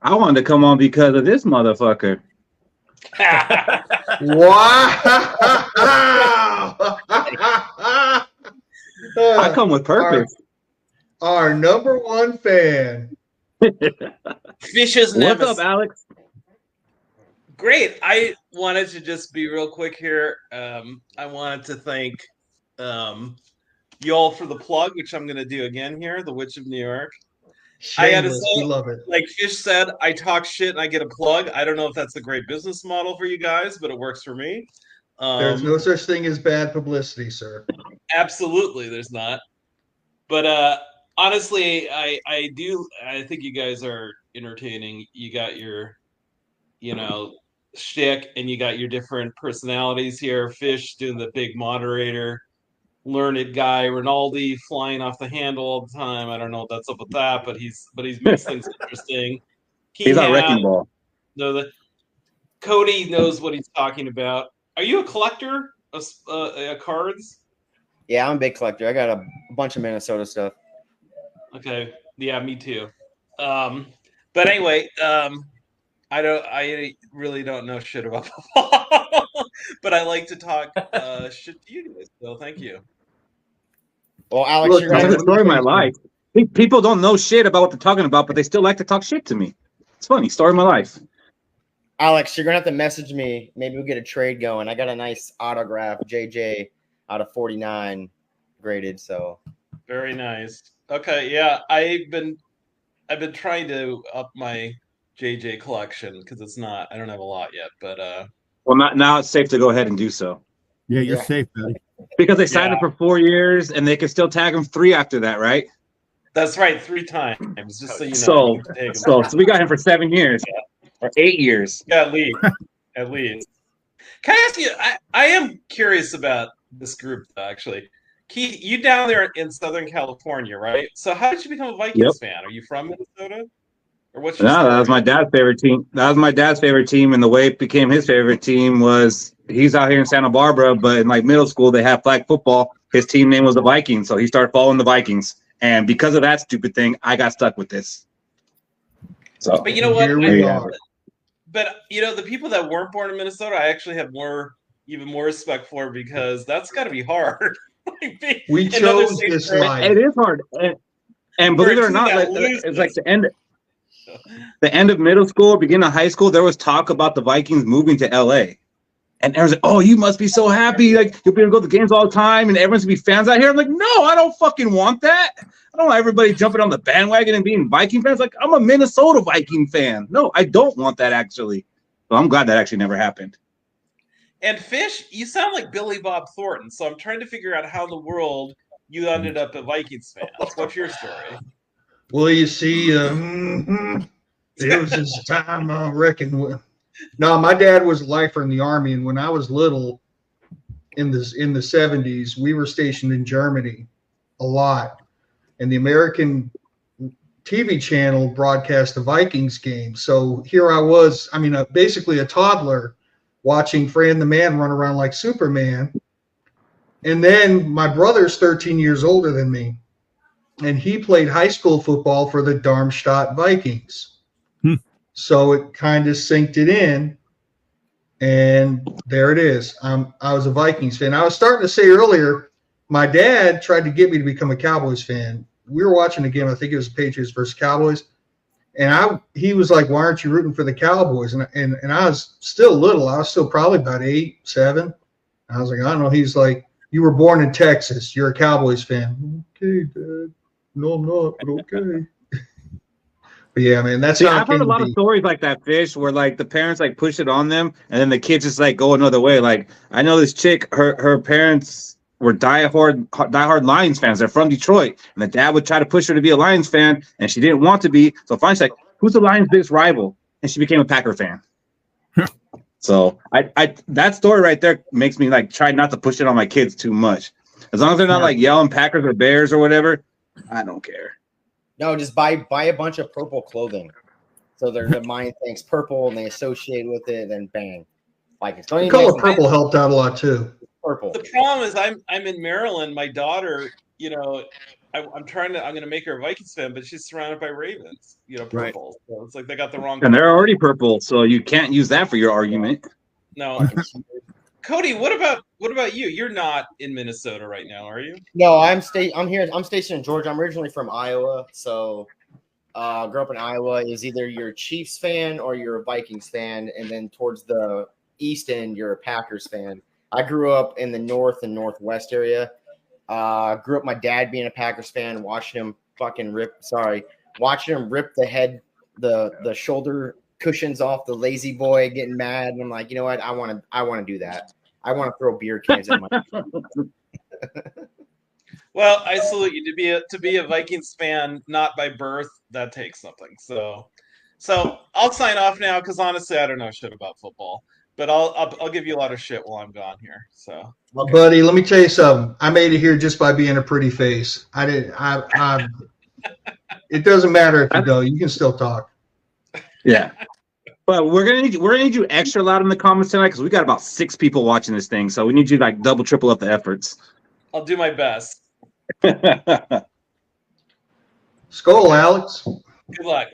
I wanted to come on because of this motherfucker. Wow! I come with purpose. Our number one fan. Fish's What's nemesis. up, Alex? Great. I wanted to just be real quick here. I wanted to thank you all for the plug, which I'm going to do again here, The Witch of New York. I had to Shameless. say, We love it. like Fish said, I talk shit and I get a plug. I don't know if that's a great business model for you guys, but it works for me. There's no such thing as bad publicity, sir. Absolutely, there's not. But honestly, I think you guys are entertaining. You got your, shtick, and you got your different personalities here. Fish doing the big moderator, learned guy. Rinaldi flying off the handle all the time. I don't know what that's up with that, but he's makes things interesting. He's our wrecking ball. Cody knows what he's talking about. Are you a collector of cards? Yeah, I'm a big collector. I got a bunch of Minnesota stuff. Okay, yeah, me too. But anyway, I really don't know shit about football, but I like to talk shit to you guys. So thank you. Well, Alex, look, that's the story of my life. People don't know shit about what they're talking about, but they still like to talk shit to me. It's funny. Story of my life. Alex, you're gonna have to message me. Maybe we'll get a trade going. I got a nice autograph, JJ, out of 49 graded. So very nice. Okay, yeah, I've been trying to up my JJ collection because I don't have a lot yet, but well, now it's safe to go ahead and do so. Yeah, you're safe, buddy. Because they signed him for 4 years, and they can still tag him 3 after that, right? That's right, 3 times. Just so you know. So we got him for 7 years, or 8 years. Yeah, at least. Can I ask you? I am curious about this group, actually. Keith, you down there in Southern California, right? So how did you become a Vikings fan? Are you from Minnesota? Or what's your story? That was my dad's favorite team. That was my dad's favorite team, and the way it became his favorite team was he's out here in Santa Barbara, but in like middle school they had flag football. His team name was the Vikings, so he started following the Vikings, and because of that stupid thing, I got stuck with this. So, but you know what? But the people that weren't born in Minnesota, I actually have even more respect for because that's got to be hard. We chose this life. It is hard, and believe it or not, it's like the end of middle school, beginning of high school. There was talk about the Vikings moving to LA, and everyone's like, "Oh, you must be so happy! Like you'll be able to go to games all the time, and everyone's gonna be fans out here." I'm like, "No, I don't fucking want that. I don't want everybody jumping on the bandwagon and being Viking fans. Like I'm a Minnesota Viking fan. No, I don't want that actually. So I'm glad that actually never happened." And Fish, you sound like Billy Bob Thornton, so I'm trying to figure out how in the world you ended up a Vikings fan. What's your story? Well, you see, it was his time, I reckon. No, my dad was a lifer in the Army, and when I was little, in the 70s, we were stationed in Germany a lot, and the American TV channel broadcast the Vikings game. So here I was, basically a toddler, watching Fran the Man run around like Superman. And then my brother's 13 years older than me, and he played high school football for the Darmstadt Vikings. So it kind of synced it in, and there it is. I was a Vikings fan. I was starting to say earlier, my dad tried to get me to become a Cowboys fan. We were watching a game, I think it was Patriots versus Cowboys, and he was like, "Why aren't you rooting for the Cowboys?" And I was still little. I was still probably about 8, 7. I was like, "I don't know." He's like, "You were born in Texas. You're a Cowboys fan." Okay, Dad. No, I'm not, but okay. But yeah, man, that's how I've heard a lot of stories like that, Fish, where like the parents like push it on them, and then the kids just like go another way. Like I know this chick, her parents were diehard Lions fans. They're from Detroit, and the dad would try to push her to be a Lions fan, and she didn't want to be. So finally, she's like, "Who's the Lions' biggest rival?" And she became a Packer fan. So I that story right there makes me like try not to push it on my kids too much. As long as they're not like yelling Packers or Bears or whatever, I don't care. No, just buy a bunch of purple clothing, so their mind thinks purple and they associate with it. Then bang, like it's the color purple helped out a lot too. Purple. The problem is I'm in Maryland. My daughter, I'm going to make her a Vikings fan, but she's surrounded by Ravens, Right. purple. So it's like they got the wrong. And they're already purple, so you can't use that for your argument. No. Cody, what about you? You're not in Minnesota right now, are you? No, I'm here. I'm stationed in Georgia. I'm originally from Iowa, so grew up in Iowa. Is either you're a Chiefs fan or you're a Vikings fan, and then towards the east end, you're a Packers fan. I grew up in the north and northwest area. Grew up my dad being a Packers fan, watching him rip the shoulder cushions off the lazy boy, getting mad, and I'm like, you know what? I want to do that. I want to throw beer cans at my. Well, I salute you to be a Vikings fan, not by birth. That takes something. So I'll sign off now because honestly, I don't know shit about football. But I'll give you a lot of shit while I'm gone here. So, okay. Buddy, let me tell you something. I made it here just by being a pretty face. I didn't. It doesn't matter if you go. You can still talk. Yeah. But we're gonna need you extra loud in the comments tonight because we got about 6 people watching this thing, so we need you to like double, triple up the efforts. I'll do my best. Skol, Alex. Good luck.